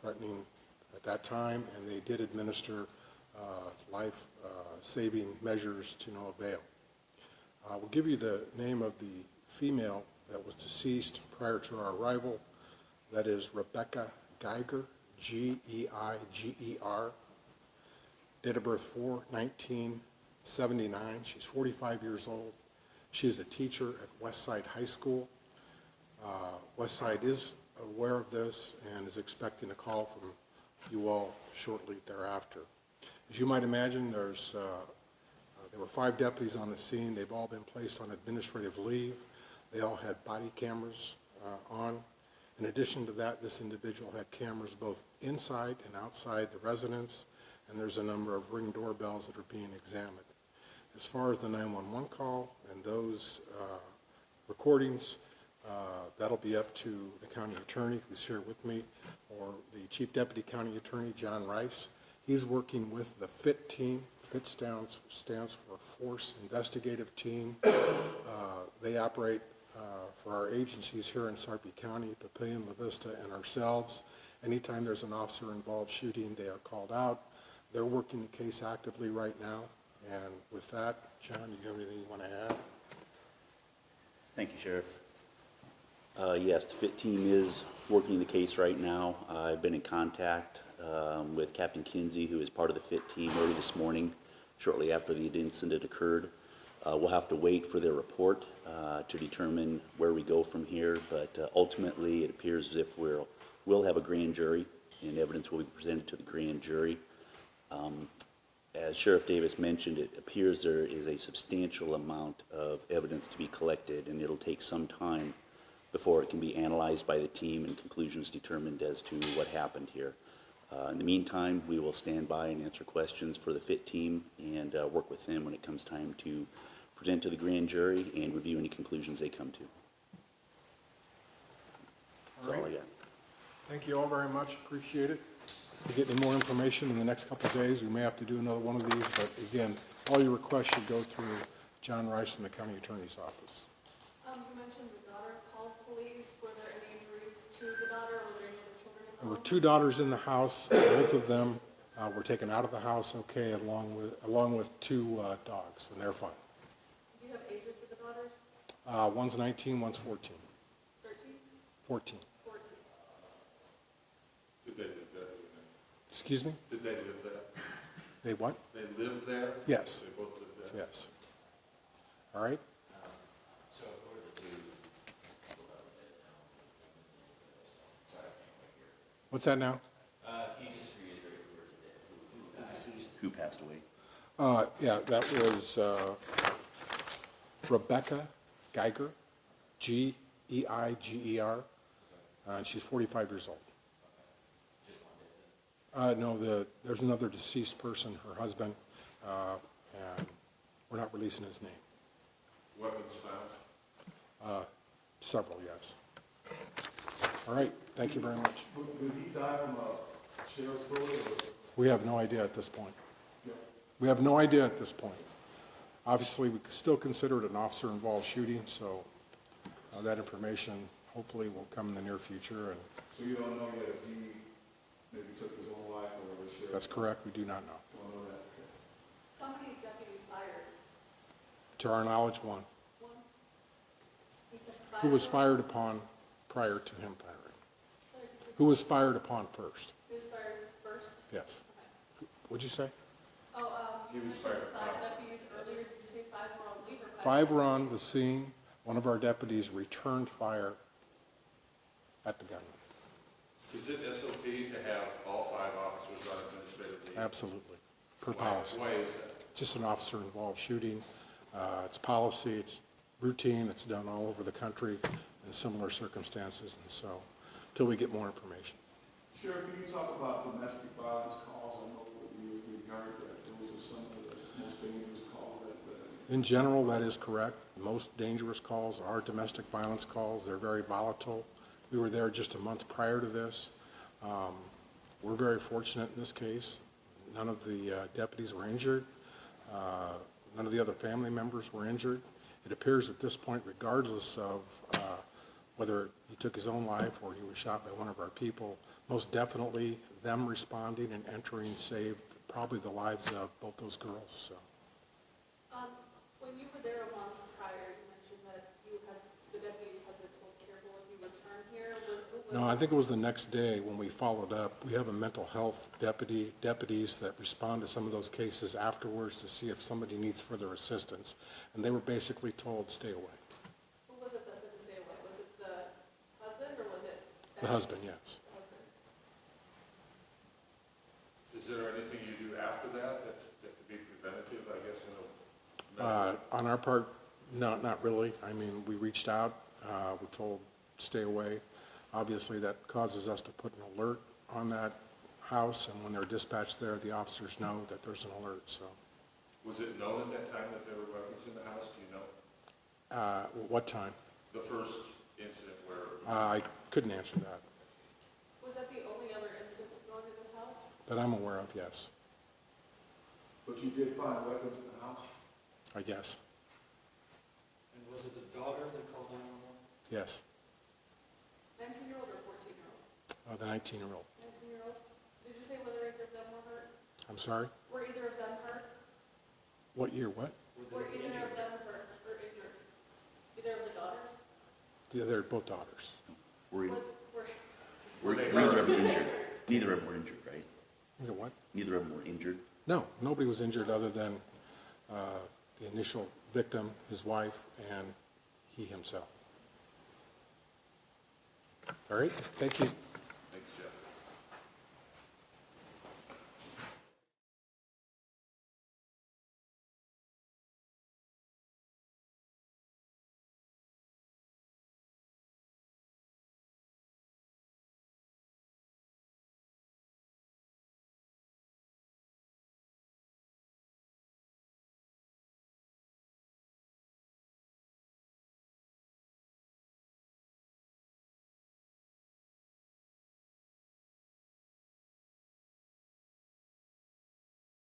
life-threatening at that time, and they did administer life-saving measures to no avail. We'll give you the name of the female that was deceased prior to our arrival. That is Rebecca Geiger, Geiger. Date of birth 4/1979. She's 45 years old. She is a teacher at Westside High School. Westside is aware of this and is expecting a call from you all shortly thereafter. As you might imagine, there were 5 deputies on the scene. They've all been placed on administrative leave. They all had body cameras on. In addition to that, this individual had cameras both inside and outside the residence, and there's a number of Ring doorbells that are being examined. As far as the 911 call and those recordings, that'll be up to the county attorney who's here with me, or the Chief Deputy County Attorney, John Rice. He's working with the FIT team. FIT stands for Force Investigative Team. They operate for our agencies here in Sarpy County, Papillion, La Vista, and ourselves. Anytime there's an officer-involved shooting, they are called out. They're working the case actively right now. And with that, John, do you have anything you want to add? Thank you, Sheriff. Yes, the FIT team is working the case right now. I've been in contact with Captain Kinsey, who is part of the FIT team, early this morning, shortly after the incident occurred. We'll have to wait for their report to determine where we go from here, but ultimately it appears as if we'll have a grand jury and evidence will be presented to the grand jury. As Sheriff Davis mentioned, it appears there is a substantial amount of evidence to be collected, and it'll take some time before it can be analyzed by the team and conclusions determined as to what happened here. In the meantime, we will stand by and answer questions for the FIT team and work with them when it comes time to present to the grand jury and review any conclusions they come to. That's all I got. Thank you all very much. Appreciate it. If we get any more information in the next couple of days, we may have to do another one of these, but again, all your requests should go through John Rice from the County Attorney's Office. You mentioned the daughter called police. Were there any injuries to the daughter, or were there any other children involved? There were 2 daughters in the house. Both of them were taken out of the house okay, along with 2 dogs, and they're fine. Do you have ages of the daughters? One's 19, one's 14. 13? 14. 14. Did they live there? Excuse me? Did they live there? They what? They lived there? Yes. They both lived there? Yes. All right. So who are the 2 people that were dead now? Sorry, I can't quite hear. What's that now? Can you just reiterate who are the dead, who died? Who passed away? Yeah, that was Rebecca Geiger, Geiger, and she's 45 years old. Just one dead then? No, there's another deceased person, her husband, and we're not releasing his name. Weapons found? Several, yes. All right, thank you very much. Did he die from a sheriff's bullet? We have no idea at this point. We have no idea at this point. Obviously, we still consider it an officer-involved shooting, so that information hopefully will come in the near future. And So you don't know yet if he maybe took his own life or was sheriff? that's correct, we do not know. Don't know that. How many deputies fired? To our knowledge, one. One? You said 5? Who was fired upon prior to him firing? Who was fired upon first? Who was fired first? Yes. Okay. What'd you say? Oh, He you was mentioned fired 5 deputies earlier. Did you say 5 were on leave or 5? 5 were on the scene. One of our deputies returned fire at the gunman. Is it SOP to have all 5 officers on administrative leave? Absolutely, per policy. Why is that? Just an officer-involved shooting. It's policy, it's routine, it's done all over the country in similar circumstances, and so, until we get more information. Sheriff, can you talk about domestic violence calls? I know that we heard that those are some of the most dangerous calls that In general, that is correct. The most dangerous calls are domestic violence calls. They're very volatile. We were there just a month prior to this. We're very fortunate in this case. None of the deputies were injured. None of the other family members were injured. It appears at this point, regardless of whether he took his own life or he was shot by one of our people. Most definitely, them responding and entering saved probably the lives of both those girls, so. When you were there a month prior, you mentioned that the deputies had been told careful if you return here. No, I think it was the next day when we followed up. We have a mental health deputies that respond to some of those cases afterwards to see if somebody needs further assistance. And they were basically told, stay away. Who was it that said to stay away? Was it the husband or was it? The husband, yes. The husband? Is there anything you do after that could be preventative, I guess, in a On our part, no, not really. I mean, we reached out, we told, stay away. Obviously, that causes us to put an alert on that house, and when they're dispatched there, the officers know that there's an alert, so. Was it known at that time that there were weapons in the house, do you know? What time? The first incident where, I couldn't answer that, Was that the only other instance of going to this house? that I'm aware of, yes, But you did find weapons in the house? I guess, And was it the daughter that called 911? yes. 19-year-old or 14-year-old? The 19-year-old. 19-year-old? Did you say whether either of them were hurt? I'm sorry? Were either of them hurt? What year, what? Were either of them hurt or injured? Either of the daughters? They're both daughters. Were, Were neither of them injured? Neither of them were injured, right? Either what? Neither of them were injured? No, nobody was injured other than the initial victim, his wife, and he himself. All right, thank you.